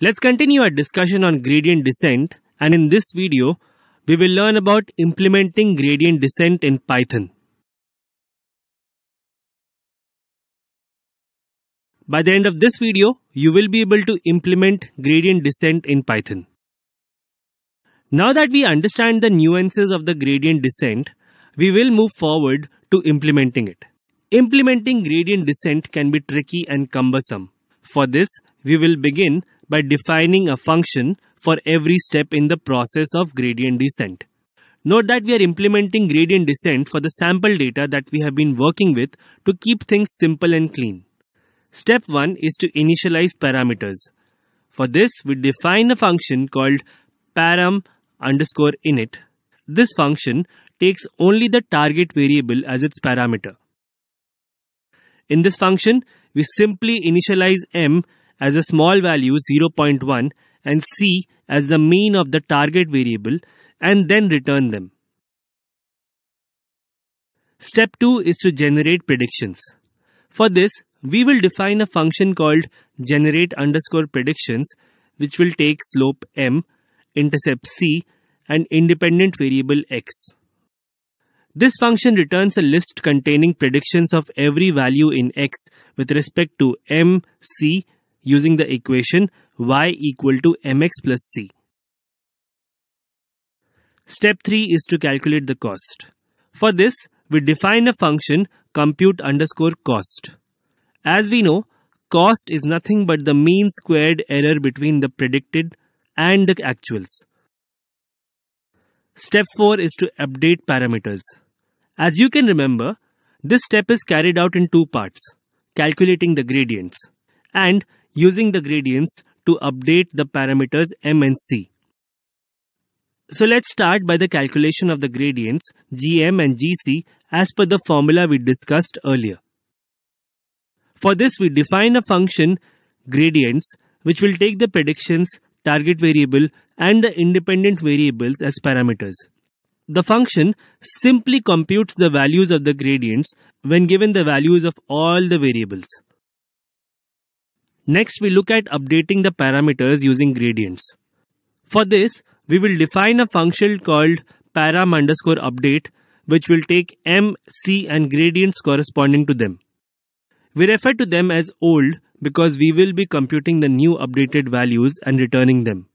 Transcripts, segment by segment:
Let's continue our discussion on gradient descent, and in this video, we will learn about implementing gradient descent in Python. By the end of this video, you will be able to implement gradient descent in Python. Now that we understand the nuances of the gradient descent, we will move forward to implementing it. Implementing gradient descent can be tricky and cumbersome. For this, we will begin by defining a function for every step in the process of gradient descent. Note that we are implementing gradient descent for the sample data that we have been working with to keep things simple and clean. Step 1 is to initialize parameters. For this, we define a function called param_init. This function takes only the target variable as its parameter. In this function, we simply initialize m as a small value 0.1 and c as the mean of the target variable and then return them. Step 2 is to generate predictions. For this, we will define a function called generate_predictions, which will take slope m, intercept c, and independent variable x. This function returns a list containing predictions of every value in x with respect to m, c using the equation y equal to mx plus c. Step 3 is to calculate the cost. For this, we define a function compute_cost. As we know, cost is nothing but the mean squared error between the predicted and the actuals. Step 4 is to update parameters. As you can remember, this step is carried out in two parts: calculating the gradients and using the gradients to update the parameters m and c. So let's start by the calculation of the gradients gm and gc as per the formula we discussed earlier. For this, we define a function gradients which will take the predictions, target variable, and the independent variables as parameters. The function simply computes the values of the gradients when given the values of all the variables. Next, we look at updating the parameters using gradients. For this, we will define a function called param_update, which will take m, c, and gradients corresponding to them. We refer to them as old because we will be computing the new updated values and returning them.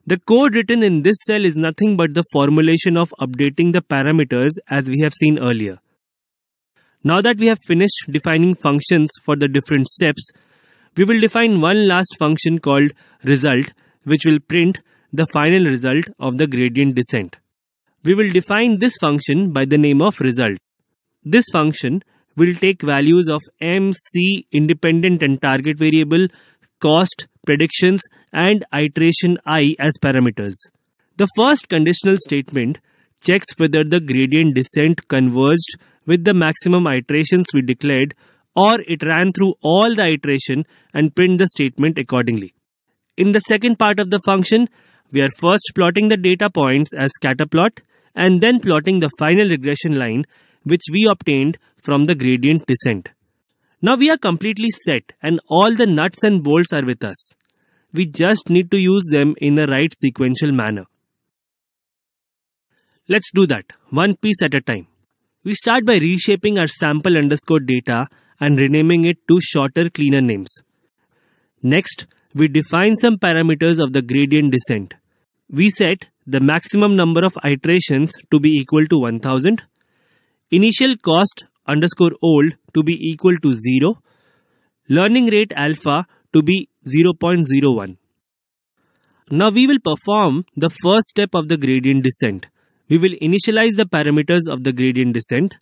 The code written in this cell is nothing but the formulation of updating the parameters as we have seen earlier. Now that we have finished defining functions for the different steps, we will define one last function called result, which will print the final result of the gradient descent. We will define this function by the name of result. This function will take values of m, c, independent and target variable, cost, predictions, and iteration I as parameters. The first conditional statement checks whether the gradient descent converged with the maximum iterations we declared, or it ran through all the iteration and print the statement accordingly. In the second part of the function, we are first plotting the data points as scatter plot and then plotting the final regression line which we obtained from the gradient descent. Now we are completely set and all the nuts and bolts are with us. We just need to use them in the right sequential manner. Let's do that, one piece at a time. We start by reshaping our sample_data and renaming it to shorter, cleaner names. Next, we define some parameters of the gradient descent. We set the maximum number of iterations to be equal to 1000, initial cost_old to be equal to 0, learning rate alpha to be 0.01. Now we will perform the first step of the gradient descent. We will initialize the parameters of the gradient descent.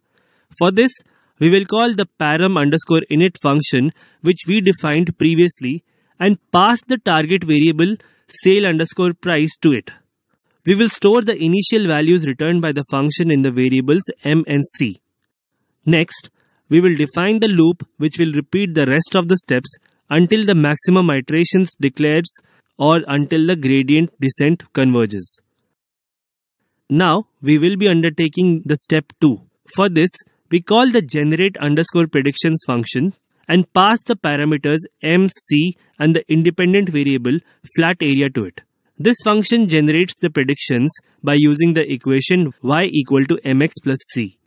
For this, we will call the param_init function which we defined previously and pass the target variable sale_price to it. We will store the initial values returned by the function in the variables m and c. Next, we will define the loop which will repeat the rest of the steps until the maximum iterations declares or until the gradient descent converges. Now, we will be undertaking the step 2. For this, we call the generate_predictions function and pass the parameters MC and the independent variable flat area to it. This function generates the predictions by using the equation y equal to mx plus c.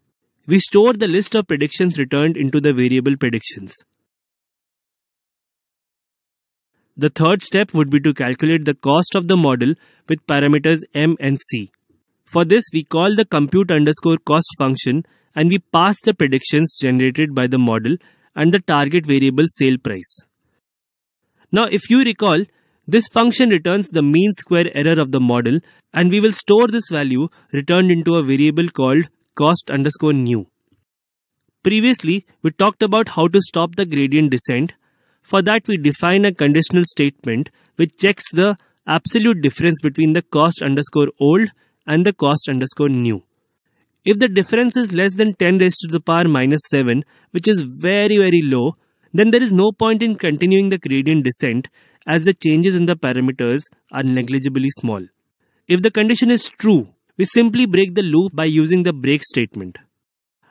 We store the list of predictions returned into the variable predictions. The third step would be to calculate the cost of the model with parameters m and c. For this, we call the compute_cost function and we pass the predictions generated by the model and the target variable sale price. Now, if you recall, this function returns the mean square error of the model, and we will store this value returned into a variable called cost_new. Previously, we talked about how to stop the gradient descent. For that, we define a conditional statement which checks the absolute difference between the cost_old and the cost_new. If the difference is less than 10 raised to the power minus 7, which is very low, then there is no point in continuing the gradient descent as the changes in the parameters are negligibly small. If the condition is true, we simply break the loop by using the break statement.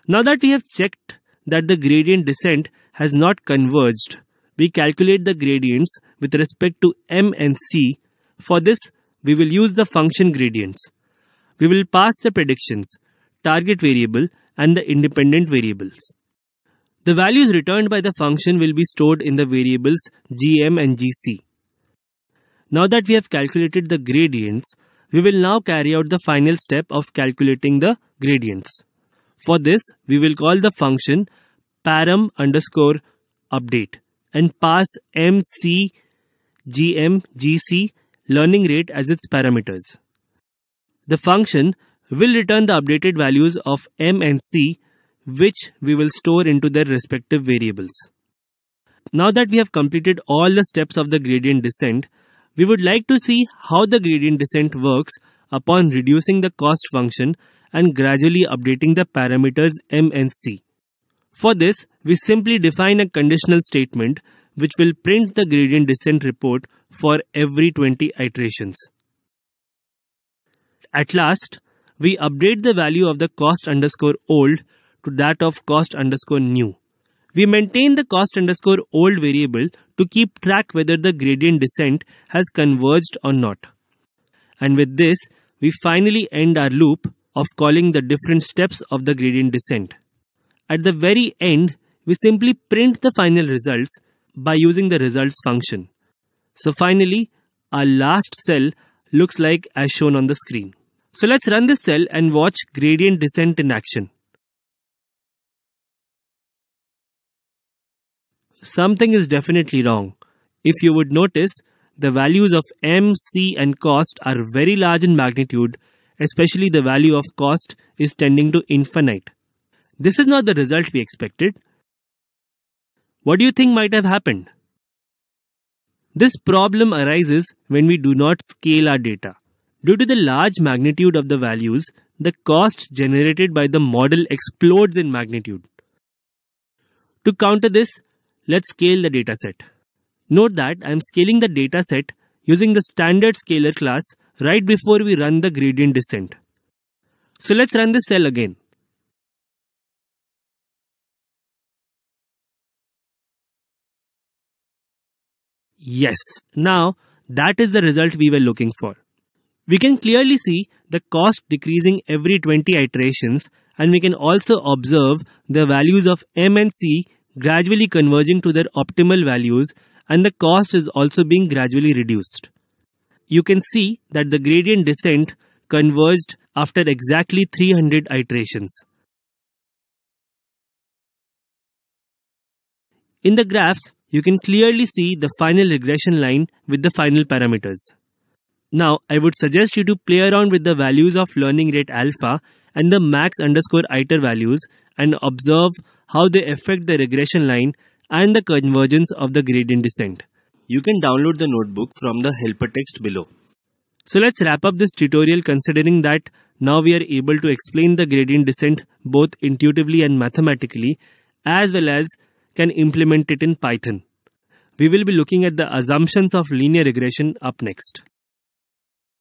Now that we have checked that the gradient descent has not converged, we calculate the gradients with respect to m and c. For this, we will use the function gradients. We will pass the predictions, target variable and the independent variables. The values returned by the function will be stored in the variables gm and gc. Now that we have calculated the gradients, we will now carry out the final step of calculating the gradients. For this, we will call the function param_update and pass MC, GM, GC learning rate as its parameters. The function will return the updated values of M and C, which we will store into their respective variables. Now that we have completed all the steps of the gradient descent, we would like to see how the gradient descent works upon reducing the cost function and gradually updating the parameters M and C. For this, we simply define a conditional statement which will print the gradient descent report for every 20 iterations. At last, we update the value of the cost_old to that of cost_new. We maintain the cost_old variable to keep track whether the gradient descent has converged or not. And with this, we finally end our loop of calling the different steps of the gradient descent. At the very end, we simply print the final results by using the results function. So finally, our last cell looks like as shown on the screen. So let's run this cell and watch gradient descent in action. Something is definitely wrong. If you would notice, the values of M, C and cost are very large in magnitude, especially the value of cost is tending to infinite. This is not the result we expected. What do you think might have happened? This problem arises when we do not scale our data. Due to the large magnitude of the values, the cost generated by the model explodes in magnitude. To counter this, let's scale the dataset. Note that I am scaling the dataset using the standard scaler class right before we run the gradient descent. So let's run this cell again. Yes, now that is the result we were looking for. We can clearly see the cost decreasing every 20 iterations, and we can also observe the values of M and C gradually converging to their optimal values, and the cost is also being gradually reduced. You can see that the gradient descent converged after exactly 300 iterations. In the graph, you can clearly see the final regression line with the final parameters. Now, I would suggest you to play around with the values of learning rate alpha and the max_iter values and observe how they affect the regression line and the convergence of the gradient descent. You can download the notebook from the helper text below. So let's wrap up this tutorial considering that now we are able to explain the gradient descent both intuitively and mathematically, as well as can implement it in Python. We will be looking at the assumptions of linear regression up next.